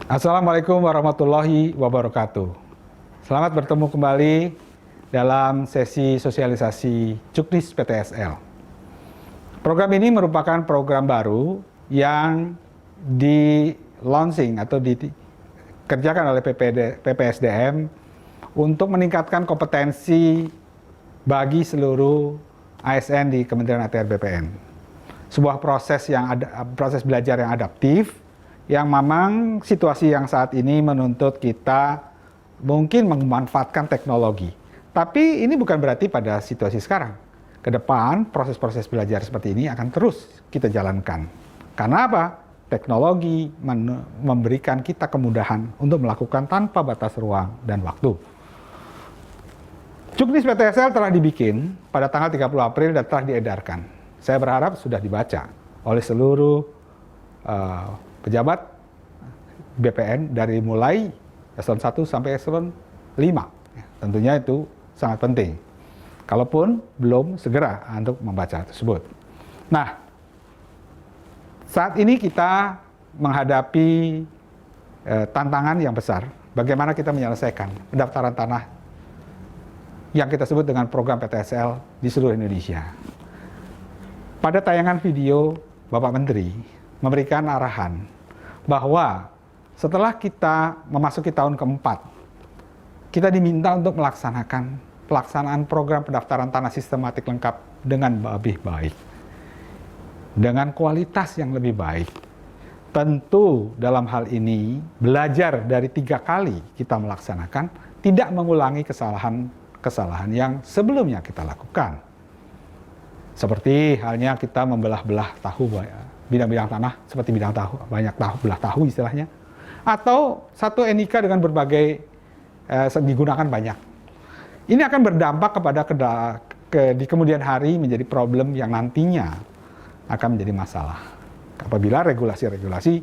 Assalamualaikum warahmatullahi wabarakatuh. Selamat bertemu kembali dalam sesi sosialisasi Juknis PTSL. Program ini merupakan program baru yang di-launching atau dikerjakan oleh PPSDM untuk meningkatkan kompetensi bagi seluruh ASN di Kementerian ATR BPN. Sebuah proses belajar yang adaptif, yang memang situasi yang saat ini menuntut kita mungkin memanfaatkan teknologi. Tapi ini bukan berarti pada situasi sekarang. Ke depan, proses-proses belajar seperti ini akan terus kita jalankan. Karena apa? Teknologi memberikan kita kemudahan untuk melakukan tanpa batas ruang dan waktu. Juknis PTSL telah dibikin pada tanggal 30 April dan telah diedarkan. Saya berharap sudah dibaca oleh seluruh pejabat BPN dari mulai eselon 1 sampai eselon 5. Tentunya itu sangat penting. Kalaupun belum, segera untuk membaca tersebut. Nah, saat ini kita menghadapi tantangan yang besar. Bagaimana kita menyelesaikan pendaftaran tanah yang kita sebut dengan program PTSL di seluruh Indonesia. Pada tayangan video, Bapak Menteri memberikan arahan bahwa setelah kita memasuki tahun keempat, kita diminta untuk melaksanakan pelaksanaan program pendaftaran tanah sistematik lengkap dengan lebih baik, dengan kualitas yang lebih baik. Tentu dalam hal ini belajar dari 3 kali kita melaksanakan, tidak mengulangi kesalahan yang sebelumnya kita lakukan. Seperti halnya kita membelah-belah tahu, bidang-bidang tanah seperti bidang tahu, banyak tahu, belah tahu istilahnya. Atau satu NIK dengan berbagai digunakan banyak. Ini akan berdampak kepada di kemudian hari menjadi problem yang nantinya akan menjadi masalah. Apabila regulasi-regulasi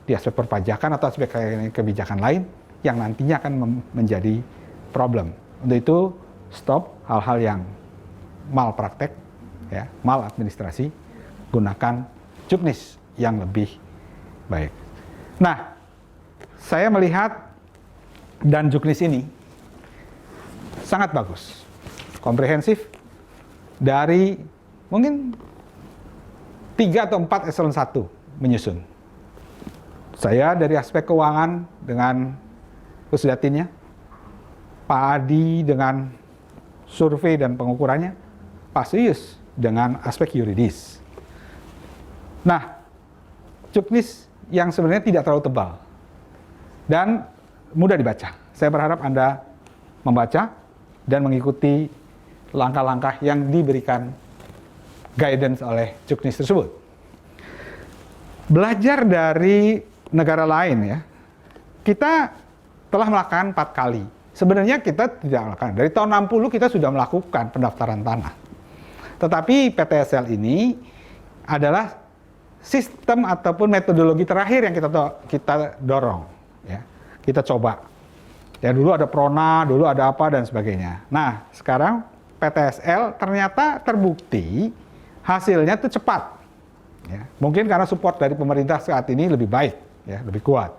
di aspek perpajakan atau aspek kebijakan lain yang nantinya akan menjadi problem. Untuk itu stop hal-hal yang malpraktek, ya, maladministrasi, gunakan Juknis yang lebih baik. Nah, saya melihat dan Juknis ini sangat bagus, komprehensif, dari mungkin 3 atau 4 eselon 1 menyusun. Saya dari aspek keuangan dengan Pusdatinnya, Pak Adi dengan survei dan pengukurannya, Pak Suyus dengan aspek yuridis. Nah, Juknis yang sebenarnya tidak terlalu tebal dan mudah dibaca. Saya berharap Anda membaca dan mengikuti langkah-langkah yang diberikan guidance oleh Juknis tersebut. Belajar dari negara lain, ya, kita telah melakukan 4 kali. Sebenarnya kita tidak melakukan. Dari tahun 60 kita sudah melakukan pendaftaran tanah. Tetapi PTSL ini adalah sistem ataupun metodologi terakhir yang kita dorong, ya. Kita coba. Ya, dulu ada Prona, dulu ada apa dan sebagainya. Nah, sekarang PTSL ternyata terbukti hasilnya itu cepat. Ya, mungkin karena support dari pemerintah saat ini lebih baik, ya, lebih kuat.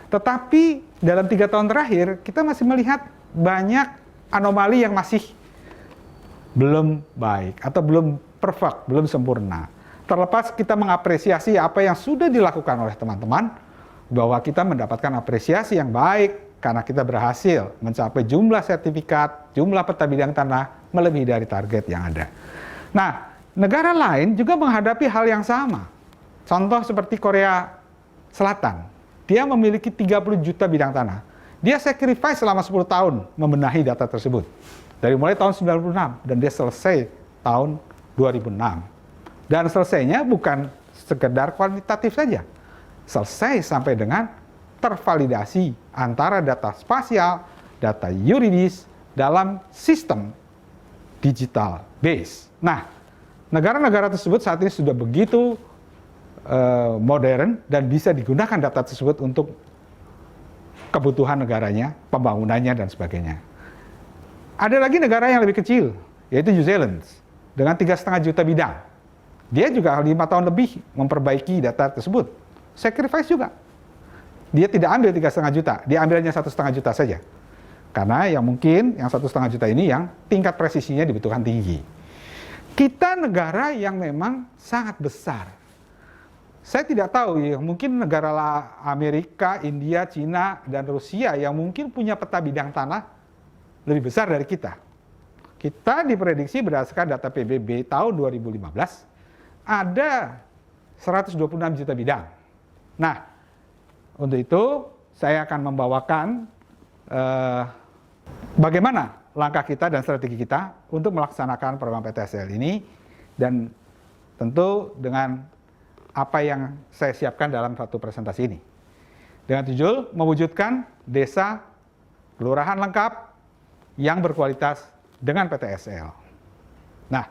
Tetapi dalam 3 tahun terakhir kita masih melihat banyak anomali yang masih belum baik atau belum perfect, belum sempurna. Terlepas kita mengapresiasi apa yang sudah dilakukan oleh teman-teman, bahwa kita mendapatkan apresiasi yang baik karena kita berhasil mencapai jumlah sertifikat, jumlah peta bidang tanah melebihi dari target yang ada. Nah, negara lain juga menghadapi hal yang sama. Contoh seperti Korea Selatan. Dia memiliki 30 juta bidang tanah. Dia sacrifice selama 10 tahun membenahi data tersebut. Dari mulai tahun 96 dan dia selesai tahun 2006. Dan selesainya bukan sekedar kualitatif saja. Selesai sampai dengan tervalidasi antara data spasial, data yuridis dalam sistem digital base. Nah, negara-negara tersebut saat ini sudah begitu modern dan bisa digunakan data tersebut untuk kebutuhan negaranya, pembangunannya, dan sebagainya. Ada lagi negara yang lebih kecil, yaitu New Zealand, dengan 3,5 juta bidang. Dia juga 5 tahun lebih memperbaiki data tersebut. Sacrifice juga. dia tidak ambil 3,5 juta, dia ambilnya 1,5 juta saja. Karena yang mungkin yang 1,5 juta ini yang tingkat presisinya dibutuhkan tinggi. Kita negara yang memang sangat besar. Saya tidak tahu ya, mungkin negara Amerika, India, Cina, dan Rusia yang mungkin punya peta bidang tanah lebih besar dari kita. Kita diprediksi berdasarkan data PBB tahun 2015 ada 126 juta bidang. Nah, untuk itu saya akan membawakan bagaimana langkah kita dan strategi kita untuk melaksanakan program PTSL ini, dan tentu dengan apa yang saya siapkan dalam satu presentasi ini. Dengan tujuan mewujudkan desa kelurahan lengkap yang berkualitas dengan PTSL. Nah,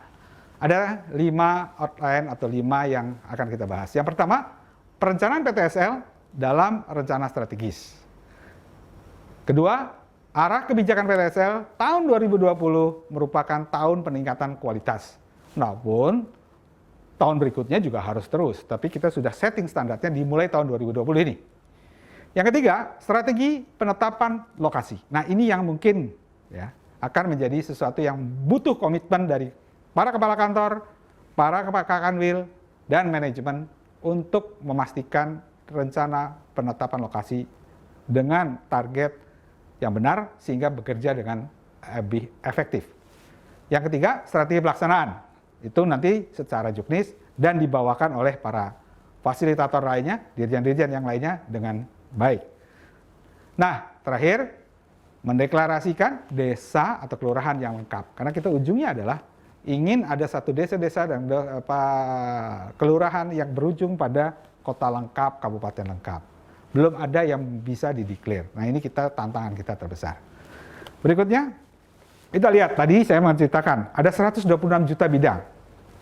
ada 5 outline atau 5 yang akan kita bahas. Yang pertama, perencanaan PTSL dalam rencana strategis. Kedua, arah kebijakan PTSL tahun 2020 merupakan tahun peningkatan kualitas. Namun, tahun berikutnya juga harus terus, tapi kita sudah setting standarnya dimulai tahun 2020 ini. Yang ketiga, strategi penetapan lokasi. Nah, ini yang mungkin ya akan menjadi sesuatu yang butuh komitmen dari para kepala kantor, para kepala kanwil, dan manajemen untuk memastikan rencana penetapan lokasi dengan target yang benar sehingga bekerja dengan lebih efektif. Yang ketiga, strategi pelaksanaan. Itu nanti secara juknis dan dibawakan oleh para fasilitator lainnya, dirjen-dirjen yang lainnya dengan baik. Nah, terakhir, mendeklarasikan desa atau kelurahan yang lengkap. Karena kita ujungnya adalah ingin ada satu desa-desa dan kelurahan yang berujung pada kota lengkap, kabupaten lengkap. Belum ada yang bisa dideklar. Nah, ini tantangan kita terbesar. Berikutnya, kita lihat tadi saya menceritakan ada 126 juta bidang.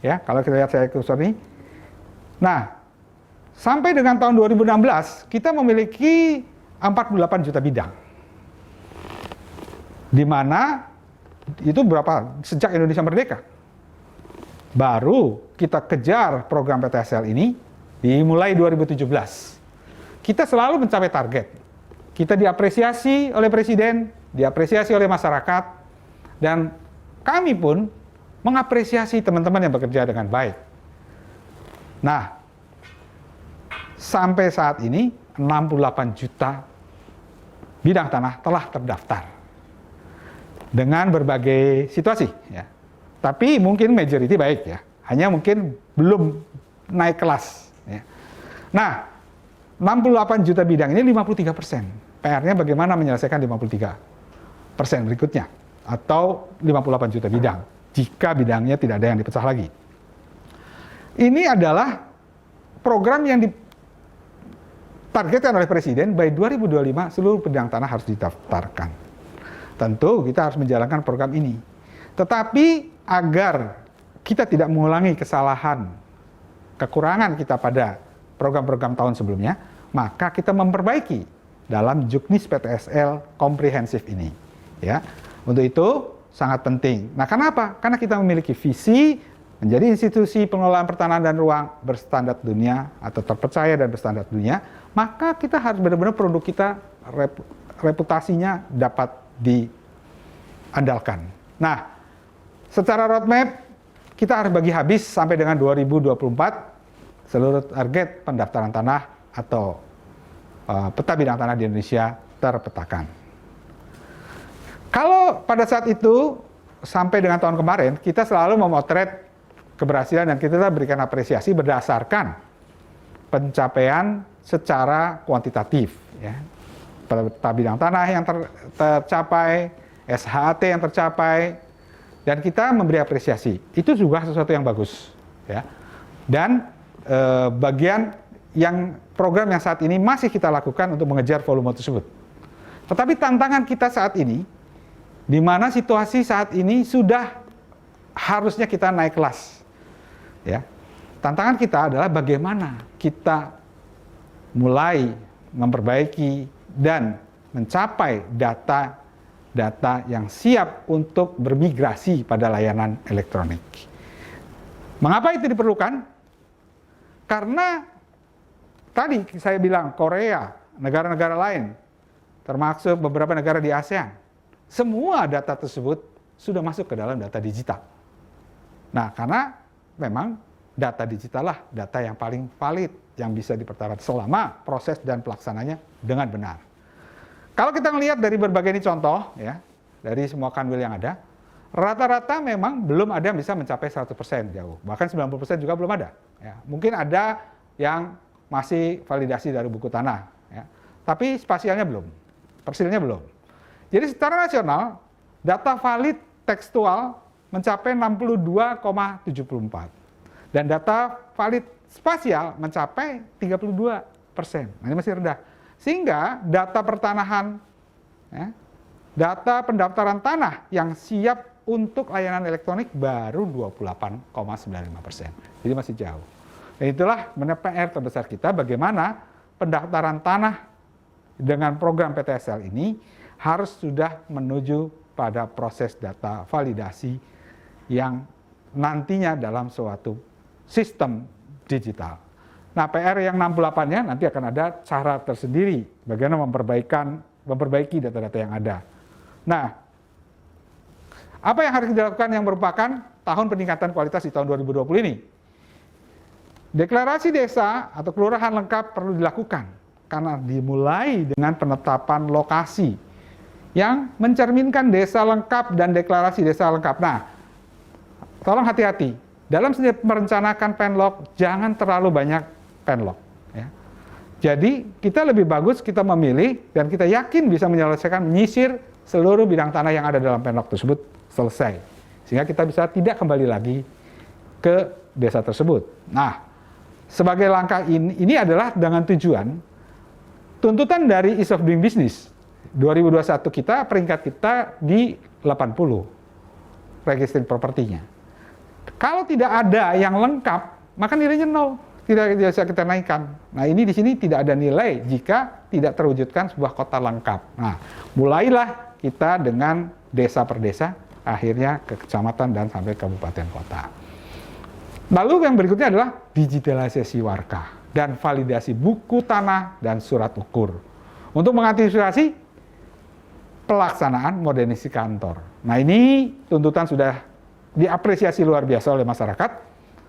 Ya, kalau kita lihat saya kursor ini. Nah, sampai dengan tahun 2016 kita memiliki 48 juta bidang. Di mana itu berapa sejak Indonesia merdeka. Baru kita kejar program PTSL ini dimulai 2017. Kita selalu mencapai target. Kita diapresiasi oleh Presiden, diapresiasi oleh masyarakat, dan kami pun mengapresiasi teman-teman yang bekerja dengan baik. Nah, sampai saat ini 68 juta bidang tanah telah terdaftar dengan berbagai situasi. Ya. Tapi mungkin majority baik ya, hanya mungkin belum naik kelas. Ya. Nah, 68 juta bidang ini 53%. PR-nya bagaimana menyelesaikan 53% berikutnya, atau 58 juta bidang, jika bidangnya tidak ada yang dipecah lagi. Ini adalah program yang ditargetkan oleh Presiden, by 2025 seluruh bidang tanah harus didaftarkan. Tentu kita harus menjalankan program ini. Tetapi agar kita tidak mengulangi kesalahan, kekurangan kita pada program-program tahun sebelumnya, maka kita memperbaiki dalam juknis PTSL komprehensif ini. Ya, untuk itu sangat penting. Nah, kenapa? Karena kita memiliki visi menjadi institusi pengelolaan pertanahan dan ruang berstandar dunia atau terpercaya dan berstandar dunia, maka kita harus benar-benar produk kita reputasinya dapat diandalkan. Nah, secara roadmap kita harus bagi habis sampai dengan 2024 seluruh target pendaftaran tanah atau peta bidang tanah di Indonesia terpetakan. Kalau pada saat itu sampai dengan tahun kemarin kita selalu memotret keberhasilan dan kita berikan apresiasi berdasarkan pencapaian secara kuantitatif, ya. Peta bidang tanah yang tercapai, SHT yang tercapai, dan kita memberi apresiasi. Itu juga sesuatu yang bagus, ya. Dan bagian yang program yang saat ini masih kita lakukan untuk mengejar volume tersebut. Tetapi tantangan kita saat ini, di mana situasi saat ini sudah harusnya kita naik kelas. Ya. Tantangan kita adalah bagaimana kita mulai memperbaiki dan mencapai data yang siap untuk bermigrasi pada layanan elektronik. Mengapa itu diperlukan? Karena tadi saya bilang Korea, negara-negara lain, termasuk beberapa negara di ASEAN, semua data tersebut sudah masuk ke dalam data digital. Nah, karena memang data digital lah data yang paling valid, yang bisa dipertahankan selama proses dan pelaksananya dengan benar. Kalau kita melihat dari berbagai ini contoh, ya, dari semua kanwil yang ada, rata-rata memang belum ada yang bisa mencapai 100% jauh. Bahkan 90% juga belum ada. Ya. Mungkin ada yang masih validasi dari buku tanah. Ya. Tapi spasialnya belum, persilnya belum. Jadi secara nasional, data valid tekstual mencapai 62,74. Dan data valid spasial mencapai 32%. Nah, ini masih rendah. Sehingga data pertanahan, ya, data pendaftaran tanah yang siap untuk layanan elektronik baru 28,95%. Jadi masih jauh. Dan itulah PR terbesar kita, bagaimana pendaftaran tanah dengan program PTSL ini harus sudah menuju pada proses data validasi yang nantinya dalam suatu sistem digital. Nah, PR yang 68-nya nanti akan ada cara tersendiri bagaimana memperbaiki data-data yang ada. Nah, apa yang harus dilakukan yang merupakan tahun peningkatan kualitas di tahun 2020 ini? Deklarasi desa atau kelurahan lengkap perlu dilakukan karena dimulai dengan penetapan lokasi yang mencerminkan desa lengkap dan deklarasi desa lengkap. Nah, tolong hati-hati. Dalam setiap merencanakan penlok, jangan terlalu banyak penlok. Ya. Jadi, kita lebih bagus kita memilih dan kita yakin bisa menyelesaikan, menyisir seluruh bidang tanah yang ada dalam penlok tersebut selesai. Sehingga kita bisa tidak kembali lagi ke desa tersebut. Nah, sebagai langkah ini adalah dengan tujuan tuntutan dari Ease of Doing Business 2021 kita, peringkat kita di 80 registering propertinya. Kalau tidak ada yang lengkap, maka nilainya 0, tidak bisa kita naikkan. Nah, ini di sini tidak ada nilai jika tidak terwujudkan sebuah kota lengkap. Nah, mulailah kita dengan desa per desa, akhirnya ke kecamatan dan sampai kabupaten kota. Lalu yang berikutnya adalah digitalisasi warka dan validasi buku tanah dan surat ukur untuk mengantisipasi pelaksanaan modernisasi kantor. Nah, ini tuntutan sudah diapresiasi luar biasa oleh masyarakat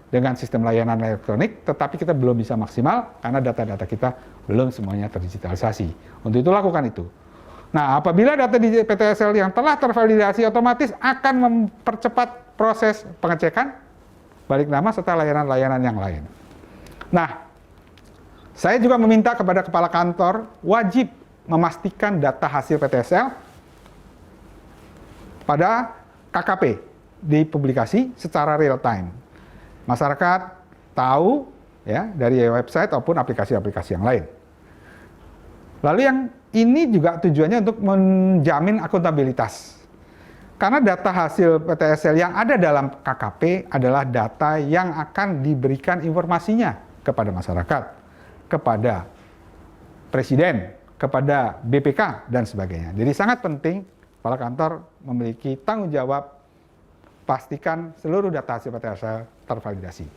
dengan sistem layanan elektronik, tetapi kita belum bisa maksimal karena data-data kita belum semuanya terdigitalisasi. Untuk itu lakukan itu. Nah, apabila data di PTSL yang telah tervalidasi otomatis akan mempercepat proses pengecekan, balik nama serta layanan-layanan yang lain. Nah, saya juga meminta kepada kepala kantor wajib memastikan data hasil PTSL pada KKP dipublikasi secara real time. Masyarakat tahu ya dari website maupun aplikasi-aplikasi yang lain. Lalu yang ini juga tujuannya untuk menjamin akuntabilitas. Karena data hasil PTSL yang ada dalam KKP adalah data yang akan diberikan informasinya kepada masyarakat, kepada presiden, kepada BPK, dan sebagainya. Jadi sangat penting kepala kantor memiliki tanggung jawab pastikan seluruh data hasil PTSL tervalidasi.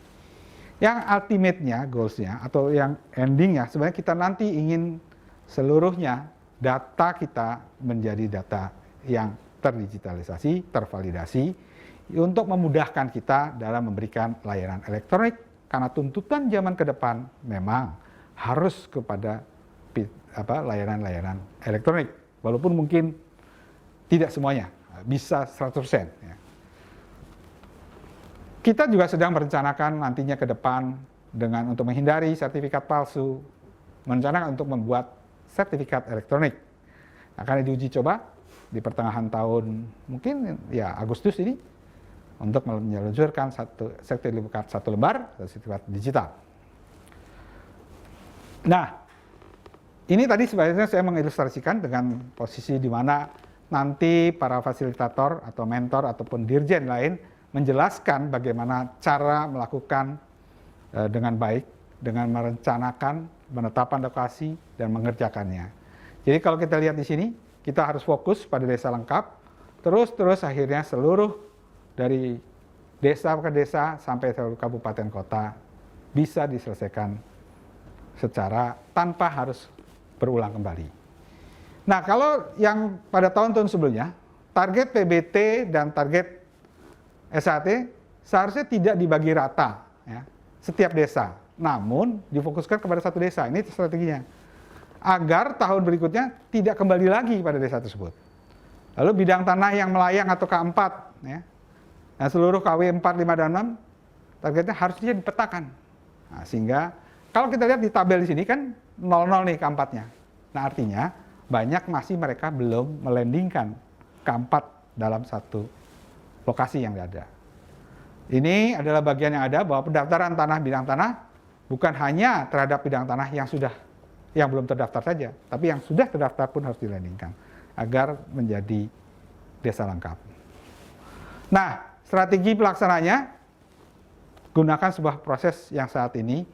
Yang ultimate-nya, goals-nya, atau yang ending-nya, sebenarnya kita nanti ingin seluruhnya data kita menjadi data yang terdigitalisasi, tervalidasi, untuk memudahkan kita dalam memberikan layanan elektronik, karena tuntutan zaman ke depan memang harus kepada layanan-layanan elektronik, walaupun mungkin tidak semuanya bisa 100%. Ya. Kita juga sedang merencanakan nantinya ke depan dengan untuk menghindari sertifikat palsu, merencanakan untuk membuat sertifikat elektronik. Akan diuji coba di pertengahan tahun, mungkin ya Agustus ini, untuk meluncurkan sertifikat 1 lembar, sertifikat digital. Nah, ini tadi sebenarnya saya mengilustrasikan dengan posisi di mana nanti para fasilitator atau mentor ataupun dirjen lain menjelaskan bagaimana cara melakukan dengan baik, dengan merencanakan penetapan lokasi dan mengerjakannya. Jadi kalau kita lihat di sini, kita harus fokus pada desa lengkap, terus akhirnya seluruh dari desa ke desa sampai ke kabupaten kota bisa diselesaikan secara tanpa harus berulang kembali. Nah, kalau yang pada tahun-tahun sebelumnya, target PBT dan target SHT seharusnya tidak dibagi rata ya, setiap desa, namun difokuskan kepada satu desa. Ini strateginya, agar tahun berikutnya tidak kembali lagi pada desa tersebut. Lalu bidang tanah yang melayang atau K4 ya, nah, seluruh KW 4, 5, dan 6 targetnya harusnya dipetakan. Nah, sehingga kalau kita lihat di tabel di sini kan 00 nih K4-nya. Nah, artinya banyak masih mereka belum melandingkan K4 dalam satu lokasi yang ada. Ini adalah bagian yang ada bahwa pendaftaran tanah bidang tanah bukan hanya terhadap bidang tanah yang belum terdaftar saja, tapi yang sudah terdaftar pun harus dilandingkan agar menjadi desa lengkap. Nah, strategi pelaksananya, gunakan sebuah proses yang saat ini,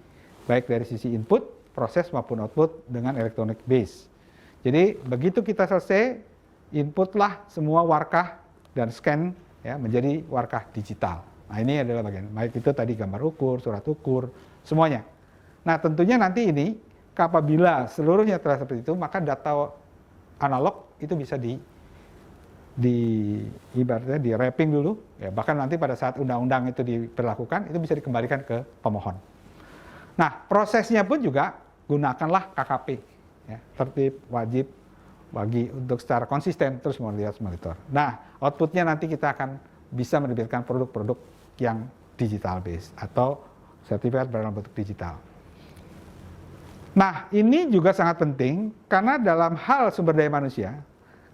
baik dari sisi input, proses maupun output dengan electronic base. Jadi, begitu kita selesai, inputlah semua warkah dan scan ya, menjadi warkah digital. Nah, ini adalah bagian, baik itu tadi gambar ukur, surat ukur, semuanya. Nah, tentunya nanti ini, apabila seluruhnya telah seperti itu, maka data analog itu bisa ibaratnya di wrapping dulu, ya, bahkan nanti pada saat undang-undang itu diberlakukan, itu bisa dikembalikan ke pemohon. Nah, prosesnya pun juga gunakanlah KKP, ya, tertib, wajib, bagi untuk secara konsisten terus monitor. Nah, outputnya nanti kita akan bisa menerbitkan produk-produk yang digital base atau sertifikat dalam bentuk digital. Nah, ini juga sangat penting karena dalam hal sumber daya manusia,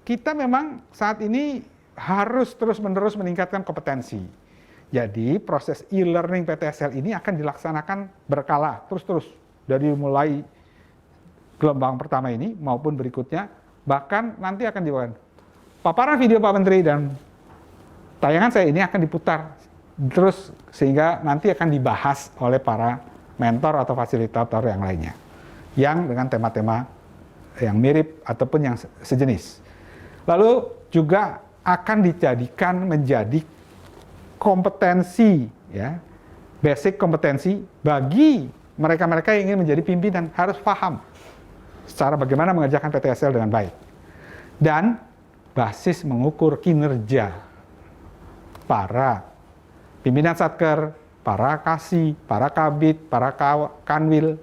kita memang saat ini harus terus-menerus meningkatkan kompetensi. Jadi proses e-learning PTSL ini akan dilaksanakan berkala, terus-terus. Dari mulai gelombang pertama ini maupun berikutnya, bahkan nanti akan dibawakan. Paparan video Pak Menteri dan tayangan saya ini akan diputar terus sehingga nanti akan dibahas oleh para mentor atau fasilitator yang lainnya, yang dengan tema-tema yang mirip ataupun yang sejenis. Lalu juga akan dijadikan menjadi kompetensi, ya, basic kompetensi bagi mereka-mereka yang ingin menjadi pimpinan, harus paham secara bagaimana mengerjakan PTSL dengan baik. Dan basis mengukur kinerja para pimpinan satker, para kasih, para kabit, para kanwil.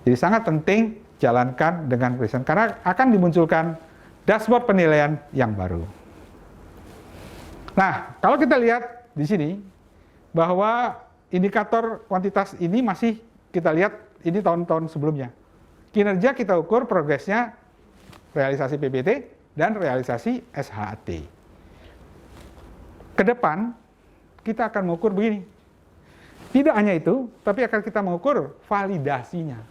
Jadi sangat penting jalankan dengan presiden karena akan dimunculkan dashboard penilaian yang baru. Nah, kalau kita lihat di sini bahwa indikator kuantitas ini masih kita lihat ini tahun-tahun sebelumnya. Kinerja kita ukur progresnya realisasi PBT dan realisasi SHT. Ke depan kita akan mengukur begini. Tidak hanya itu, tapi akan kita mengukur validasinya.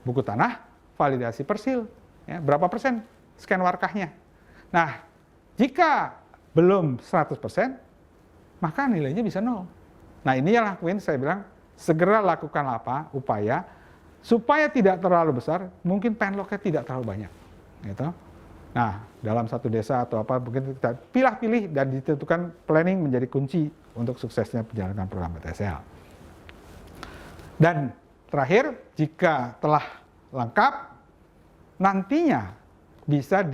Buku tanah, validasi persil, ya, berapa persen scan warkahnya. Nah, jika belum 100%, maka nilainya bisa 0. Nah, ini yang lakuin, saya bilang, segera lakukan apa upaya supaya tidak terlalu besar, mungkin penlocknya tidak terlalu banyak. Gitu. Nah, dalam satu desa atau apa, mungkin kita pilih-pilih dan ditentukan planning menjadi kunci untuk suksesnya penjalankan program PTSL. Dan terakhir, jika telah lengkap, nantinya bisa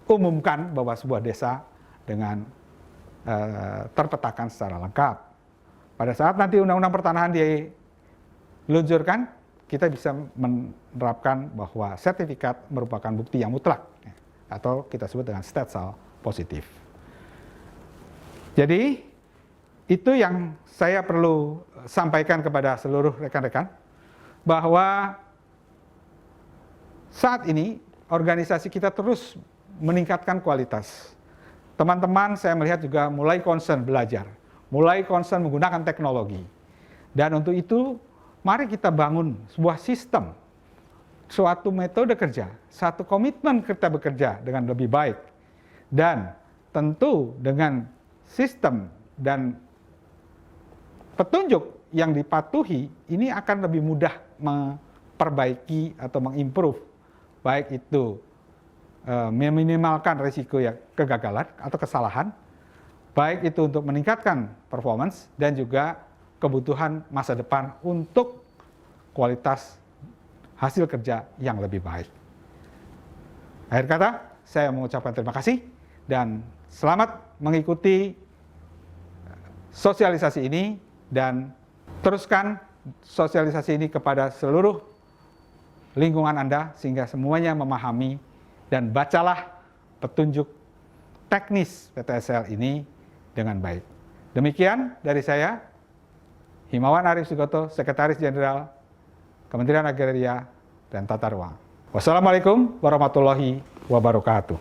diumumkan bahwa sebuah desa dengan terpetakan secara lengkap. Pada saat nanti undang-undang pertanahan diluncurkan, kita bisa menerapkan bahwa sertifikat merupakan bukti yang mutlak, atau kita sebut dengan stetsel positif. Jadi, itu yang saya perlu sampaikan kepada seluruh rekan-rekan, bahwa saat ini organisasi kita terus meningkatkan kualitas. Teman-teman saya melihat juga mulai concern belajar, mulai concern menggunakan teknologi. Dan untuk itu, mari kita bangun sebuah sistem, suatu metode kerja, satu komitmen kita bekerja dengan lebih baik. Dan tentu dengan sistem dan petunjuk yang dipatuhi, ini akan lebih mudah memperbaiki atau mengimprove, baik itu meminimalkan risiko ya, kegagalan atau kesalahan, baik itu untuk meningkatkan performance dan juga kebutuhan masa depan untuk kualitas hasil kerja yang lebih baik. Akhir kata, saya mengucapkan terima kasih dan selamat mengikuti sosialisasi ini dan teruskan sosialisasi ini kepada seluruh lingkungan Anda sehingga semuanya memahami dan bacalah petunjuk teknis PTSL ini dengan baik. Demikian dari saya, Himawan Arif Sugoto, Sekretaris Jenderal Kementerian Agraria dan Tata Ruang. Wassalamualaikum warahmatullahi wabarakatuh.